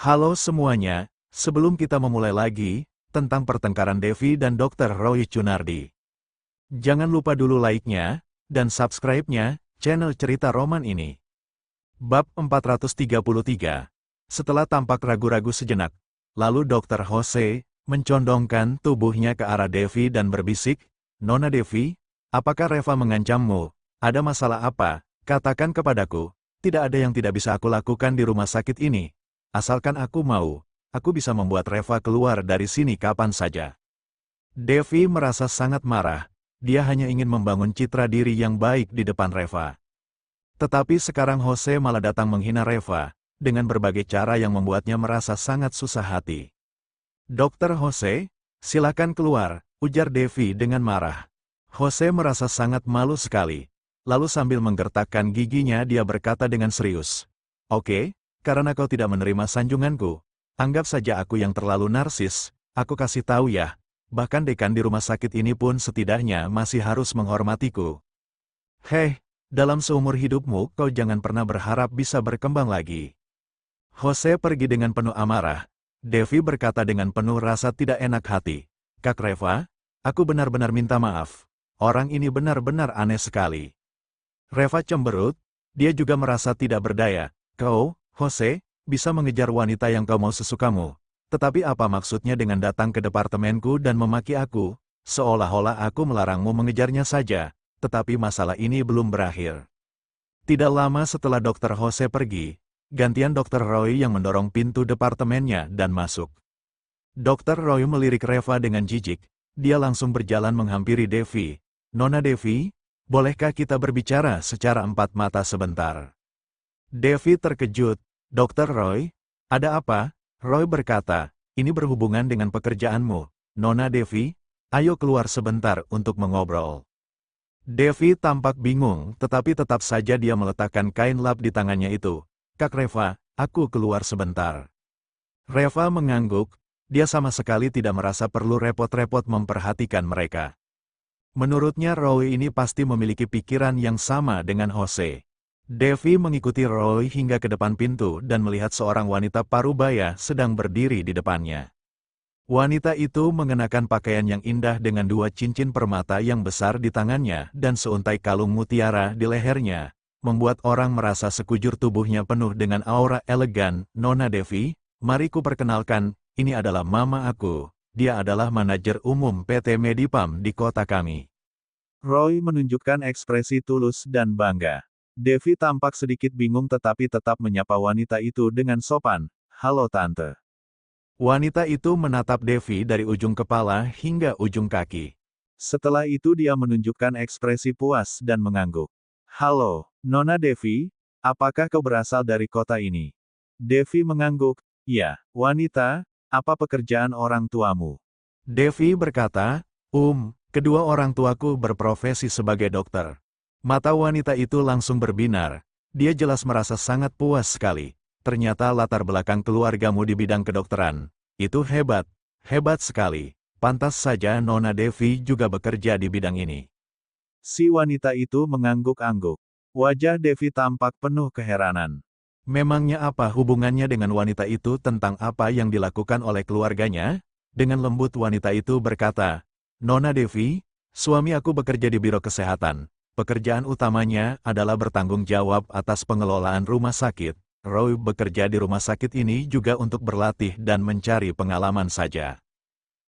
Halo semuanya, sebelum kita memulai lagi, tentang pertengkaran Devi dan Dr. Roy Cunardi. Jangan lupa dulu like-nya, dan subscribe-nya, channel cerita roman ini. Bab 433. Setelah tampak ragu-ragu sejenak, lalu Dr. Jose mencondongkan tubuhnya ke arah Devi dan berbisik, "Nona Devi, apakah Reva mengancammu? Ada masalah apa? Katakan kepadaku. Tidak ada yang tidak bisa aku lakukan di rumah sakit ini. Asalkan aku mau, aku bisa membuat Reva keluar dari sini kapan saja." Devi merasa sangat marah. Dia hanya ingin membangun citra diri yang baik di depan Reva. Tetapi sekarang Jose malah datang menghina Reva, dengan berbagai cara yang membuatnya merasa sangat susah hati. "Dokter Jose, silakan keluar," ujar Devi dengan marah. Jose merasa sangat malu sekali. Lalu sambil menggertakkan giginya dia berkata dengan serius, "Oke, karena kau tidak menerima sanjunganku, anggap saja aku yang terlalu narsis, aku kasih tahu ya, bahkan dekan di rumah sakit ini pun setidaknya masih harus menghormatiku. Hei, dalam seumur hidupmu kau jangan pernah berharap bisa berkembang lagi." Jose pergi dengan penuh amarah. Devi berkata dengan penuh rasa tidak enak hati, "Kak Reva, aku benar-benar minta maaf. Orang ini benar-benar aneh sekali." Reva cemberut, dia juga merasa tidak berdaya. "Kau, Jose, bisa mengejar wanita yang kau mau sesukamu. Tetapi apa maksudnya dengan datang ke departemenku dan memaki aku, seolah-olah aku melarangmu mengejarnya saja, tetapi masalah ini belum berakhir." Tidak lama setelah Dr. Jose pergi, gantian Dr. Roy yang mendorong pintu departemennya dan masuk. Dr. Roy melirik Reva dengan jijik, dia langsung berjalan menghampiri Devi. "Nona Devi, bolehkah kita berbicara secara empat mata sebentar?" Devi terkejut. "Dr. Roy, ada apa?" Roy berkata, "Ini berhubungan dengan pekerjaanmu. Nona Devi, ayo keluar sebentar untuk mengobrol." Devi tampak bingung, tetapi tetap saja dia meletakkan kain lap di tangannya itu. "Kak Reva, aku keluar sebentar." Reva mengangguk, dia sama sekali tidak merasa perlu repot-repot memperhatikan mereka. Menurutnya Roy ini pasti memiliki pikiran yang sama dengan Jose. Devi mengikuti Roy hingga ke depan pintu dan melihat seorang wanita parubaya sedang berdiri di depannya. Wanita itu mengenakan pakaian yang indah dengan dua cincin permata yang besar di tangannya dan seuntai kalung mutiara di lehernya, membuat orang merasa sekujur tubuhnya penuh dengan aura elegan. "Nona Devi, mari ku perkenalkan, ini adalah mama aku. Dia adalah manajer umum PT Medipam di kota kami." Roy menunjukkan ekspresi tulus dan bangga. Devi tampak sedikit bingung tetapi tetap menyapa wanita itu dengan sopan, "Halo Tante." Wanita itu menatap Devi dari ujung kepala hingga ujung kaki. Setelah itu dia menunjukkan ekspresi puas dan mengangguk. "Halo, Nona Devi, apakah kau berasal dari kota ini?" Devi mengangguk, "Ya, wanita, apa pekerjaan orang tuamu?" Devi berkata, kedua orang tuaku berprofesi sebagai dokter." Mata wanita itu langsung berbinar. Dia jelas merasa sangat puas sekali. "Ternyata latar belakang keluargamu di bidang kedokteran. Itu hebat, hebat sekali. Pantas saja Nona Devi juga bekerja di bidang ini." Si wanita itu mengangguk-angguk. Wajah Devi tampak penuh keheranan. Memangnya apa hubungannya dengan wanita itu tentang apa yang dilakukan oleh keluarganya? Dengan lembut wanita itu berkata, "Nona Devi, suami aku bekerja di biro kesehatan. Pekerjaan utamanya adalah bertanggung jawab atas pengelolaan rumah sakit. Roy bekerja di rumah sakit ini juga untuk berlatih dan mencari pengalaman saja.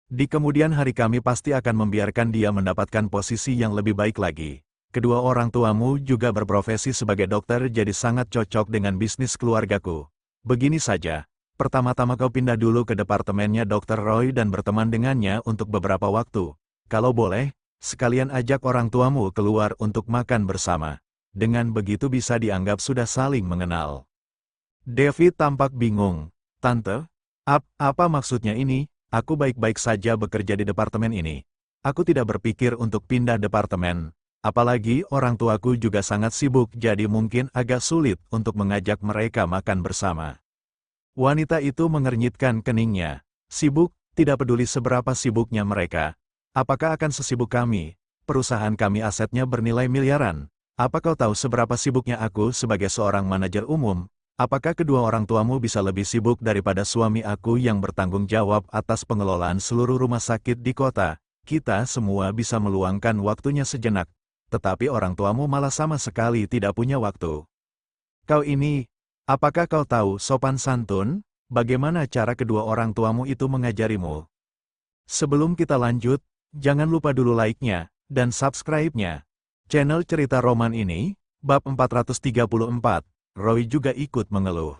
Di kemudian hari kami pasti akan membiarkan dia mendapatkan posisi yang lebih baik lagi. Kedua orang tuamu juga berprofesi sebagai dokter jadi sangat cocok dengan bisnis keluargaku. Begini saja, pertama-tama kau pindah dulu ke departemennya Dr. Roy dan berteman dengannya untuk beberapa waktu. Kalau boleh, sekalian ajak orang tuamu keluar untuk makan bersama. Dengan begitu bisa dianggap sudah saling mengenal." Devi tampak bingung. "Tante, apa maksudnya ini? Aku baik-baik saja bekerja di departemen ini. Aku tidak berpikir untuk pindah departemen. Apalagi orang tuaku juga sangat sibuk jadi mungkin agak sulit untuk mengajak mereka makan bersama." Wanita itu mengernyitkan keningnya. "Sibuk? Tidak peduli seberapa sibuknya mereka. Apakah akan sesibuk kami? Perusahaan kami asetnya bernilai miliaran. Apa kau tahu seberapa sibuknya aku sebagai seorang manajer umum? Apakah kedua orang tuamu bisa lebih sibuk daripada suami aku yang bertanggung jawab atas pengelolaan seluruh rumah sakit di kota? Kita semua bisa meluangkan waktunya sejenak, tetapi orang tuamu malah sama sekali tidak punya waktu. Kau ini, apakah kau tahu sopan santun? Bagaimana cara kedua orang tuamu itu mengajarimu? Sebelum kita lanjut, jangan lupa dulu like-nya dan subscribe-nya. Channel Cerita Roman ini, bab 434. Roy juga ikut mengeluh.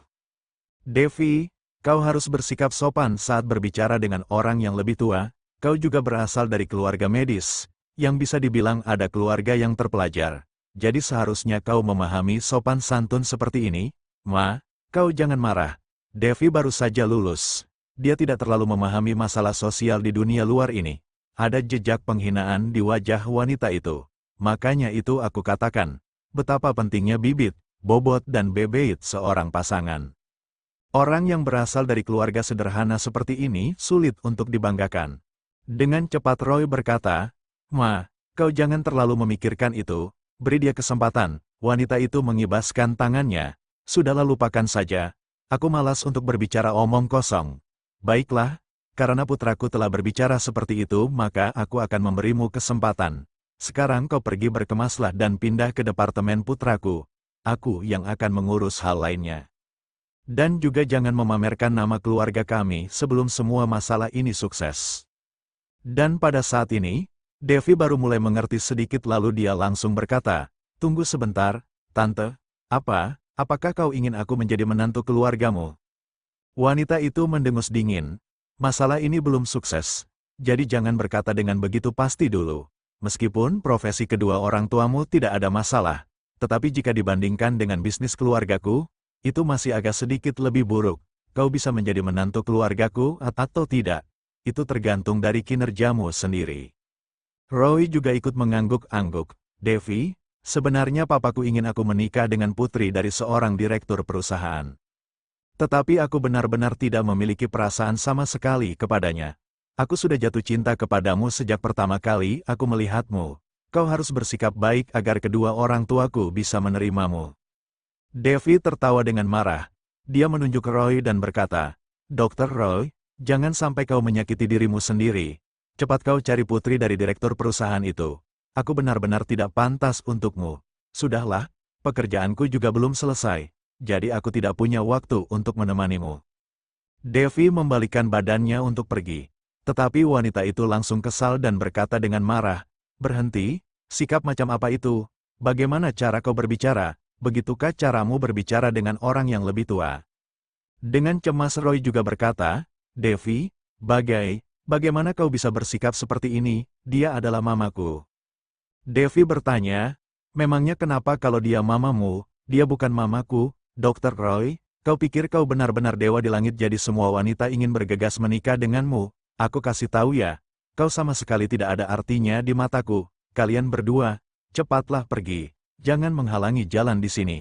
Devi, kau harus bersikap sopan saat berbicara dengan orang yang lebih tua. Kau juga berasal dari keluarga medis, yang bisa dibilang ada keluarga yang terpelajar. Jadi seharusnya kau memahami sopan santun seperti ini. Ma, kau jangan marah. Devi baru saja lulus. Dia tidak terlalu memahami masalah sosial di dunia luar ini. Ada jejak penghinaan di wajah wanita itu. Makanya itu aku katakan, betapa pentingnya bibit, bobot dan bebeit seorang pasangan. Orang yang berasal dari keluarga sederhana seperti ini sulit untuk dibanggakan. Dengan cepat Roy berkata, Ma, kau jangan terlalu memikirkan itu, beri dia kesempatan. Wanita itu mengibaskan tangannya. Sudahlah lupakan saja, aku malas untuk berbicara omong kosong. Baiklah, karena putraku telah berbicara seperti itu maka aku akan memberimu kesempatan. Sekarang kau pergi berkemaslah dan pindah ke departemen putraku. Aku yang akan mengurus hal lainnya. Dan juga jangan memamerkan nama keluarga kami sebelum semua masalah ini sukses. Dan pada saat ini, Devi baru mulai mengerti sedikit lalu dia langsung berkata, tunggu sebentar, Tante, apakah kau ingin aku menjadi menantu keluargamu? Wanita itu mendengus dingin, masalah ini belum sukses, jadi jangan berkata dengan begitu pasti dulu. Meskipun profesi kedua orang tuamu tidak ada masalah, tetapi jika dibandingkan dengan bisnis keluargaku, itu masih agak sedikit lebih buruk. Kau bisa menjadi menantu keluargaku atau tidak, itu tergantung dari kinerjamu sendiri. Roy juga ikut mengangguk-angguk. Devi, sebenarnya papaku ingin aku menikah dengan putri dari seorang direktur perusahaan. Tetapi aku benar-benar tidak memiliki perasaan sama sekali kepadanya. Aku sudah jatuh cinta kepadamu sejak pertama kali aku melihatmu. Kau harus bersikap baik agar kedua orang tuaku bisa menerimamu. Devi tertawa dengan marah. Dia menunjuk Roy dan berkata, Dr. Roy, jangan sampai kau menyakiti dirimu sendiri. Cepat kau cari putri dari direktur perusahaan itu. Aku benar-benar tidak pantas untukmu. Sudahlah, pekerjaanku juga belum selesai, jadi aku tidak punya waktu untuk menemanimu. Devi membalikkan badannya untuk pergi. Tetapi wanita itu langsung kesal dan berkata dengan marah, berhenti, sikap macam apa itu? Bagaimana cara kau berbicara? Begitukah caramu berbicara dengan orang yang lebih tua? Dengan cemas Roy juga berkata, Devi, bagaimana kau bisa bersikap seperti ini? Dia adalah mamaku. Devi bertanya, memangnya kenapa kalau dia mamamu? Dia bukan mamaku, Dr. Roy. Kau pikir kau benar-benar dewa di langit jadi semua wanita ingin bergegas menikah denganmu? Aku kasih tahu ya, kau sama sekali tidak ada artinya di mataku. Kalian berdua, cepatlah pergi. Jangan menghalangi jalan di sini.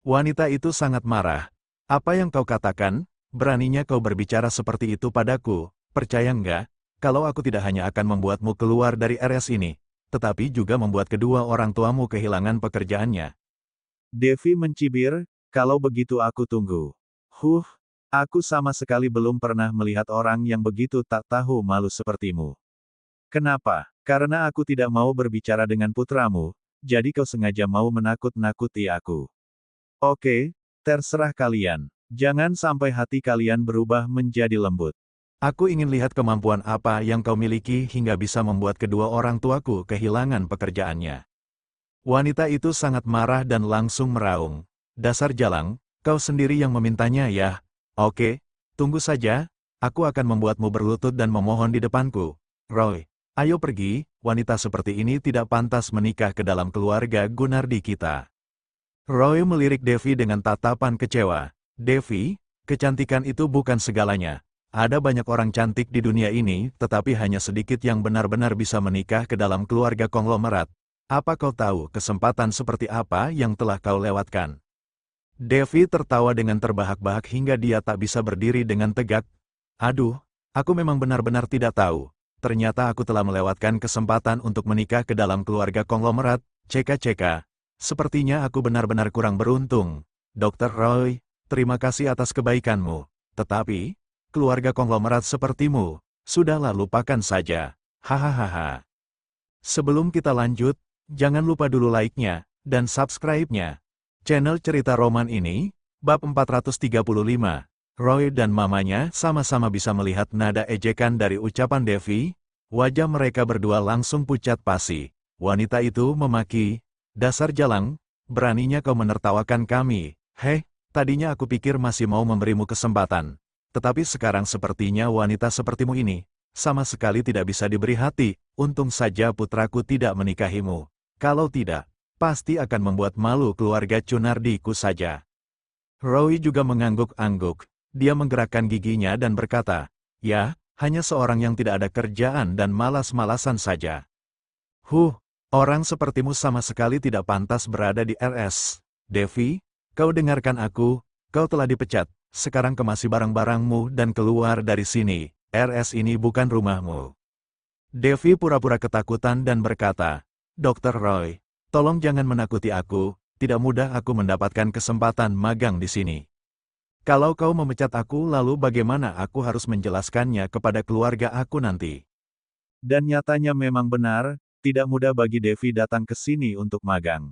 Wanita itu sangat marah. Apa yang kau katakan? Beraninya kau berbicara seperti itu padaku. Percaya enggak? Kalau aku tidak hanya akan membuatmu keluar dari RS ini, tetapi juga membuat kedua orang tuamu kehilangan pekerjaannya. Devi mencibir, kalau begitu aku tunggu. Aku sama sekali belum pernah melihat orang yang begitu tak tahu malu sepertimu. Kenapa? Karena aku tidak mau berbicara dengan putramu, jadi kau sengaja mau menakut-nakuti aku. Oke, terserah kalian. Jangan sampai hati kalian berubah menjadi lembut. Aku ingin lihat kemampuan apa yang kau miliki hingga bisa membuat kedua orang tuaku kehilangan pekerjaannya. Wanita itu sangat marah dan langsung meraung. Dasar jalang, kau sendiri yang memintanya ya. Oke, tunggu saja, aku akan membuatmu berlutut dan memohon di depanku. Roy, ayo pergi, wanita seperti ini tidak pantas menikah ke dalam keluarga Gunardi kita. Roy melirik Devi dengan tatapan kecewa. Devi, kecantikan itu bukan segalanya. Ada banyak orang cantik di dunia ini, tetapi hanya sedikit yang benar-benar bisa menikah ke dalam keluarga konglomerat. Apa kau tahu kesempatan seperti apa yang telah kau lewatkan? Devi tertawa dengan terbahak-bahak hingga dia tak bisa berdiri dengan tegak. Aduh, aku memang benar-benar tidak tahu. Ternyata aku telah melewatkan kesempatan untuk menikah ke dalam keluarga konglomerat. Ceka-ceka. Sepertinya aku benar-benar kurang beruntung. Dr. Roy, terima kasih atas kebaikanmu. Tetapi, keluarga konglomerat sepertimu, sudahlah lupakan saja. Hahaha. Sebelum kita lanjut, jangan lupa dulu like-nya, dan subscribe-nya. Channel cerita roman ini, bab 435, Roy dan mamanya sama-sama bisa melihat nada ejekan dari ucapan Devi. Wajah mereka berdua langsung pucat pasi. Wanita itu memaki, dasar jalang, beraninya kau menertawakan kami. Heh, tadinya aku pikir masih mau memberimu kesempatan. Tetapi sekarang sepertinya wanita sepertimu ini, sama sekali tidak bisa diberi hati. Untung saja putraku tidak menikahimu. Kalau tidak, pasti akan membuat malu keluarga Cunardiku saja. Roy juga mengangguk-angguk. Dia menggerakkan giginya dan berkata, ya, hanya seorang yang tidak ada kerjaan dan malas-malasan saja. Orang sepertimu sama sekali tidak pantas berada di RS. Devi, kau dengarkan aku, kau telah dipecat. Sekarang kemasi barang-barangmu dan keluar dari sini. RS ini bukan rumahmu. Devi pura-pura ketakutan dan berkata, Dr. Roy, tolong jangan menakuti aku, tidak mudah aku mendapatkan kesempatan magang di sini. Kalau kau memecat aku lalu bagaimana aku harus menjelaskannya kepada keluarga aku nanti? Dan nyatanya memang benar, tidak mudah bagi Devi datang ke sini untuk magang.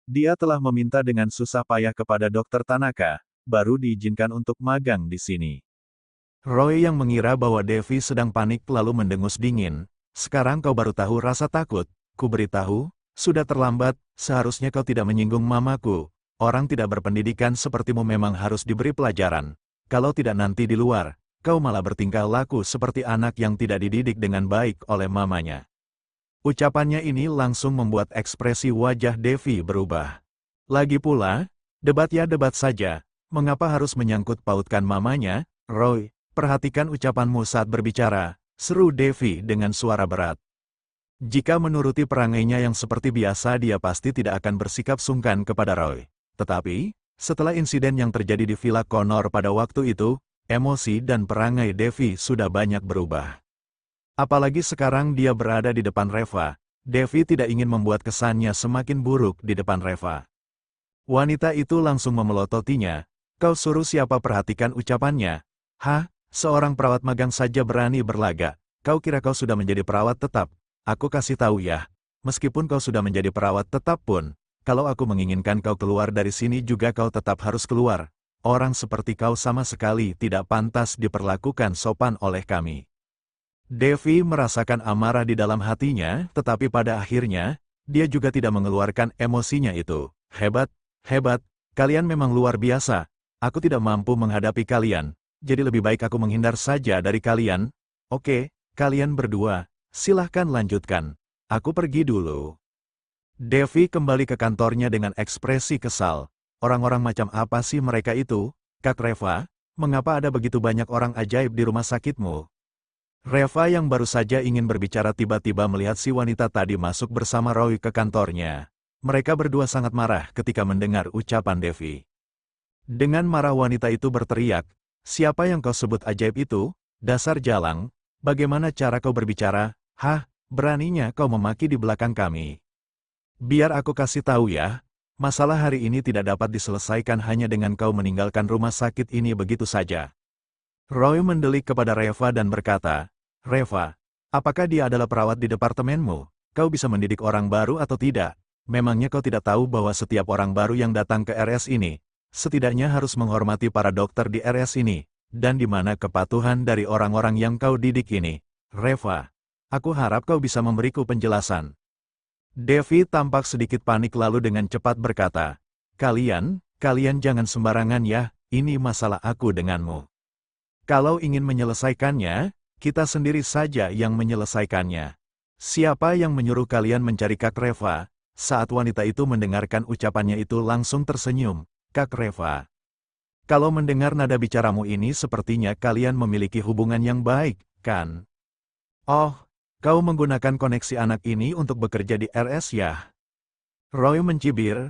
Dia telah meminta dengan susah payah kepada Dr. Tanaka, baru diizinkan untuk magang di sini. Roy yang mengira bahwa Devi sedang panik lalu mendengus dingin. Sekarang kau baru tahu rasa takut, ku beritahu, sudah terlambat, seharusnya kau tidak menyinggung mamaku. Orang tidak berpendidikan sepertimu memang harus diberi pelajaran. Kalau tidak nanti di luar, kau malah bertingkah laku seperti anak yang tidak dididik dengan baik oleh mamanya. Ucapannya ini langsung membuat ekspresi wajah Devi berubah. Lagi pula, debat ya debat saja, mengapa harus menyangkut pautkan mamanya? Roy, perhatikan ucapanmu saat berbicara, seru Devi dengan suara berat. Jika menuruti perangainya yang seperti biasa dia pasti tidak akan bersikap sungkan kepada Roy. Tetapi, setelah insiden yang terjadi di Villa Connor pada waktu itu, emosi dan perangai Devi sudah banyak berubah. Apalagi sekarang dia berada di depan Reva, Devi tidak ingin membuat kesannya semakin buruk di depan Reva. Wanita itu langsung memelototinya, kau suruh siapa perhatikan ucapannya? Hah, seorang perawat magang saja berani berlagak, kau kira kau sudah menjadi perawat tetap? Aku kasih tahu ya, meskipun kau sudah menjadi perawat tetap pun, kalau aku menginginkan kau keluar dari sini juga kau tetap harus keluar. Orang seperti kau sama sekali tidak pantas diperlakukan sopan oleh kami. Devi merasakan amarah di dalam hatinya, tetapi pada akhirnya, dia juga tidak mengeluarkan emosinya itu. Hebat, hebat, kalian memang luar biasa. Aku tidak mampu menghadapi kalian, jadi lebih baik aku menghindar saja dari kalian. Oke, kalian berdua, silahkan lanjutkan. Aku pergi dulu. Devi kembali ke kantornya dengan ekspresi kesal. Orang-orang macam apa sih mereka itu? Kak Reva, mengapa ada begitu banyak orang ajaib di rumah sakitmu? Reva yang baru saja ingin berbicara tiba-tiba melihat si wanita tadi masuk bersama Roy ke kantornya. Mereka berdua sangat marah ketika mendengar ucapan Devi. Dengan marah wanita itu berteriak, siapa yang kau sebut ajaib itu? Dasar jalang, bagaimana cara kau berbicara? Hah, beraninya kau memaki di belakang kami. Biar aku kasih tahu ya, masalah hari ini tidak dapat diselesaikan hanya dengan kau meninggalkan rumah sakit ini begitu saja. Roy mendelik kepada Reva dan berkata, Reva, apakah dia adalah perawat di departemenmu? Kau bisa mendidik orang baru atau tidak? Memangnya kau tidak tahu bahwa setiap orang baru yang datang ke RS ini, setidaknya harus menghormati para dokter di RS ini, dan di mana kepatuhan dari orang-orang yang kau didik ini? Reva, aku harap kau bisa memberiku penjelasan. Devi tampak sedikit panik lalu dengan cepat berkata, kalian jangan sembarangan ya, ini masalah aku denganmu. Kalau ingin menyelesaikannya, kita sendiri saja yang menyelesaikannya. Siapa yang menyuruh kalian mencari Kak Reva? Saat wanita itu mendengarkan ucapannya itu langsung tersenyum, Kak Reva. Kalau mendengar nada bicaramu ini sepertinya kalian memiliki hubungan yang baik, kan? Oh, kau menggunakan koneksi anak ini untuk bekerja di RS ya? Roy mencibir,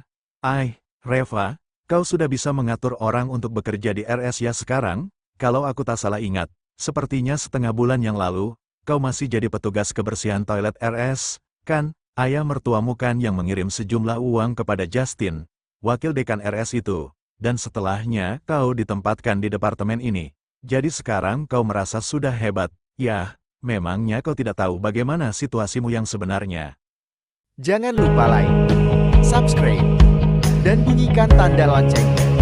Reva, kau sudah bisa mengatur orang untuk bekerja di RS ya sekarang? Kalau aku tak salah ingat, sepertinya setengah bulan yang lalu, kau masih jadi petugas kebersihan toilet RS, kan? Ayah mertuamu kan yang mengirim sejumlah uang kepada Justin, wakil dekan RS itu. dan setelahnya kau ditempatkan di departemen ini. Jadi sekarang kau merasa sudah hebat. Yah, memangnya kau tidak tahu bagaimana situasimu yang sebenarnya. Jangan lupa like, subscribe, dan bunyikan tanda loncengnya.